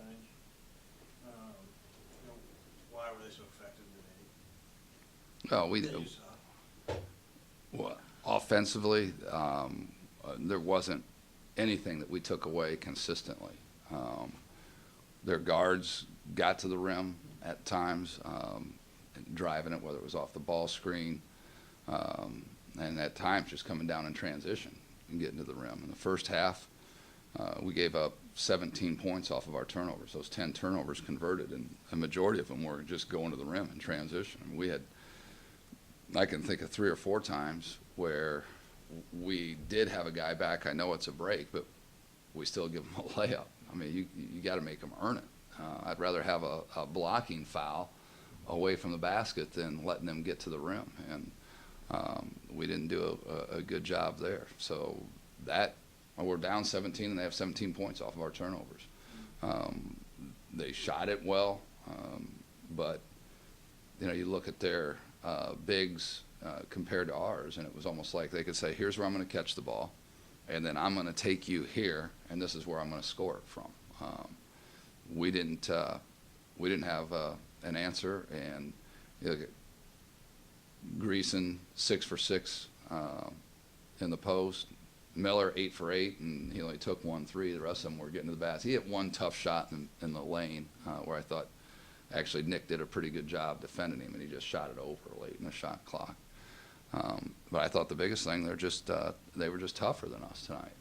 percentage. Why were they so effective today? Oh, That you saw? well, offensively, there wasn't anything that we took away consistently. Their guards got to the rim at times, driving it, whether it was off the ball screen, and at times just coming down in transition and getting to the rim. In the first half, we gave up 17 points off of our turnovers. Those 10 turnovers converted, and a majority of them were just going to the rim in transition. I can think of 3 or 4 times where we did have a guy back. I know it's a break, but we still give him a layup. I mean, you got to make them earn it. I'd rather have a blocking foul away from the basket than letting them get to the rim, and we didn't do a good job there. So we're down 17, and they have 17 points off of our turnovers. They shot it well, but you look at their bigs compared to ours, and it was almost like they could say, here's where I'm going to catch the ball, and then I'm going to take you here, and this is where I'm going to score it from. We didn't have an answer, and Greason 6 for 6 in the post. Miller 8 for 8, and he only took 1 3. The rest of them were getting to the basket. He hit one tough shot in the lane where I thought actually Nick did a pretty good job defending him, and he just shot it over late in the shot clock. But I thought the biggest thing, they were just tougher than us tonight,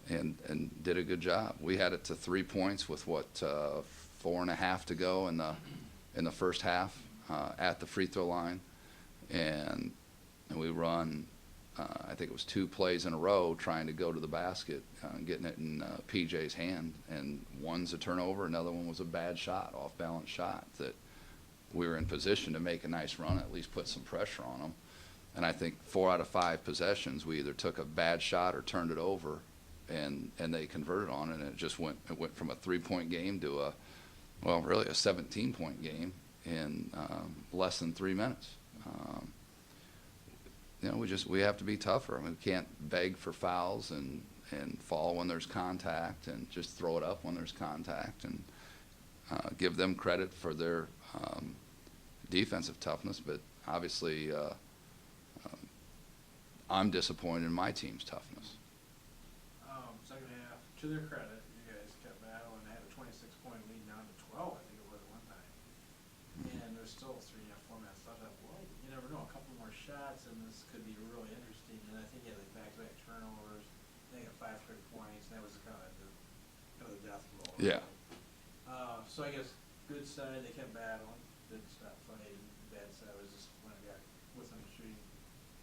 and did a good job. We had it to 3 points with 4.5 to go in the first half at the free throw line, and we run. I think it was 2 plays in a row trying to go to the basket, getting it in PJ's hand, and one's a turnover, another one was a bad shot, off-balance shot that we were in position to make a nice run, at least put some pressure on them. And I think 4 out of 5 possessions, we either took a bad shot or turned it over, and they converted on it, and it went from a 3-point game to really a 17-point game in less than 3 minutes. We have to be tougher. I mean, we can't beg for fouls and fall when there's contact and just throw it up when there's contact, and give them credit for their defensive toughness. But obviously, I'm disappointed in my team's toughness. Second half, to their credit, you guys kept battling and had a 26-point lead down to 12, I think it was at one time. And there's still 3.5, 4 minutes left. You never know, a couple more shots, and this could be really interesting. And I think you had like back-to-back turnovers. They got 5 straight points. And that was kind of the death blow. Yeah. So I guess good side, they kept battling, didn't stop fighting. Bad side was just when it got within shooting,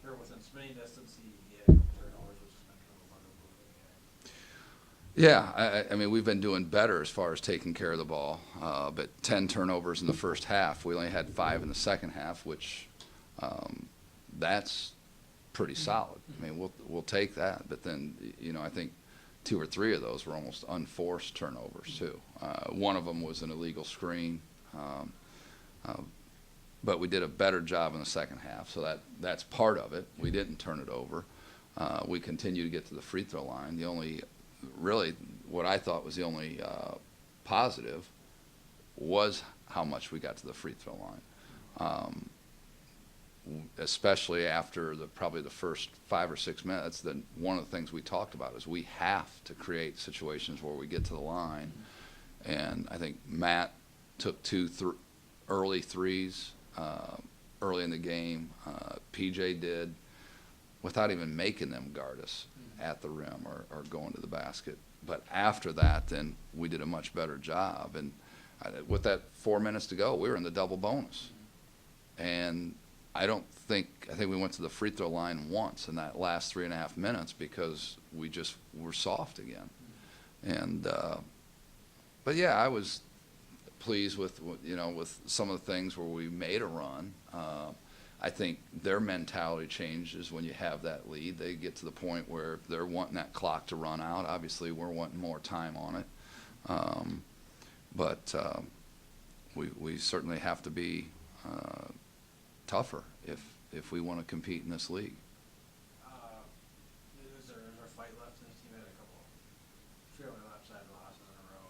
or within spinning distance, he had a couple turnovers, which has been kind of a bugaboo. Yeah, I mean, we've been doing better as far as taking care of the ball, but 10 turnovers in the first half. We only had 5 in the second half, which that's pretty solid. I mean, we'll take that, but then I think 2 or 3 of those were almost unforced turnovers too. One of them was an illegal screen, but we did a better job in the second half, so that's part of it. We didn't turn it over. We continued to get to the free throw line. Really, what I thought was the only positive was how much we got to the free throw line. Especially after probably the first 5 or 6 minutes, one of the things we talked about is we have to create situations where we get to the line. And I think Matt took 2 early threes early in the game. PJ did, without even making them guard us at the rim or going to the basket. But after that, then we did a much better job. And with that 4 minutes to go, we were in the double bonus. And I think we went to the free throw line once in that last 3.5 minutes because we just were soft again. And but yeah, I was pleased with some of the things where we made a run. I think their mentality changes when you have that lead. They get to the point where they're wanting that clock to run out. Obviously, we're wanting more time on it. But we certainly have to be tougher if we want to compete in this league. Is there a fight left in this team? Had a couple fairly lopsided losses in a row.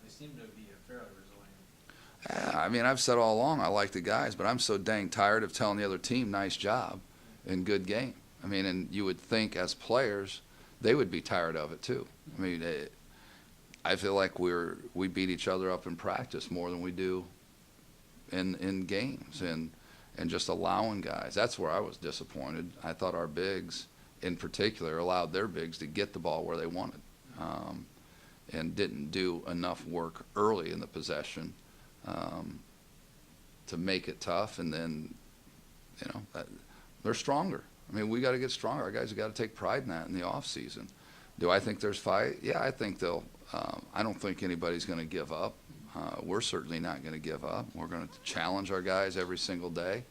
they seem to be fairly resilient. Yeah, I mean, I've said all along I like the guys, but I'm so dang tired of telling the other team nice job and good game. I mean, and you would think as players they would be tired of it too. I mean, I feel like we beat each other up in practice more than we do in games, and just allowing guys. That's where I was disappointed. I thought our bigs in particular allowed their bigs to get the ball where they wanted, and didn't do enough work early in the possession to make it tough. And then, you know, they're stronger. I mean, we got to get stronger. Our guys have got to take pride in that in the off season. Do I think there's fight? Yeah, I think they'll. I don't think anybody's going to give up. We're certainly not going to give up. We're going to challenge our guys every single day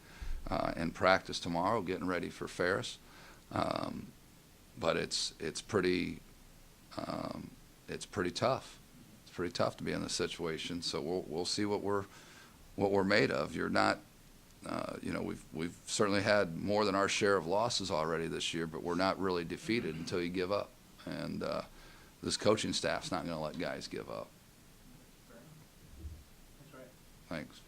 and practice tomorrow, getting ready for Ferris. But it's pretty tough. It's pretty tough to be in this situation. So we'll see what we're made of. You're not. You know, we've certainly had more than our share of losses already this year, but we're not really defeated until you give up. And this coaching staff's not going to let guys give up. That's right. Thanks.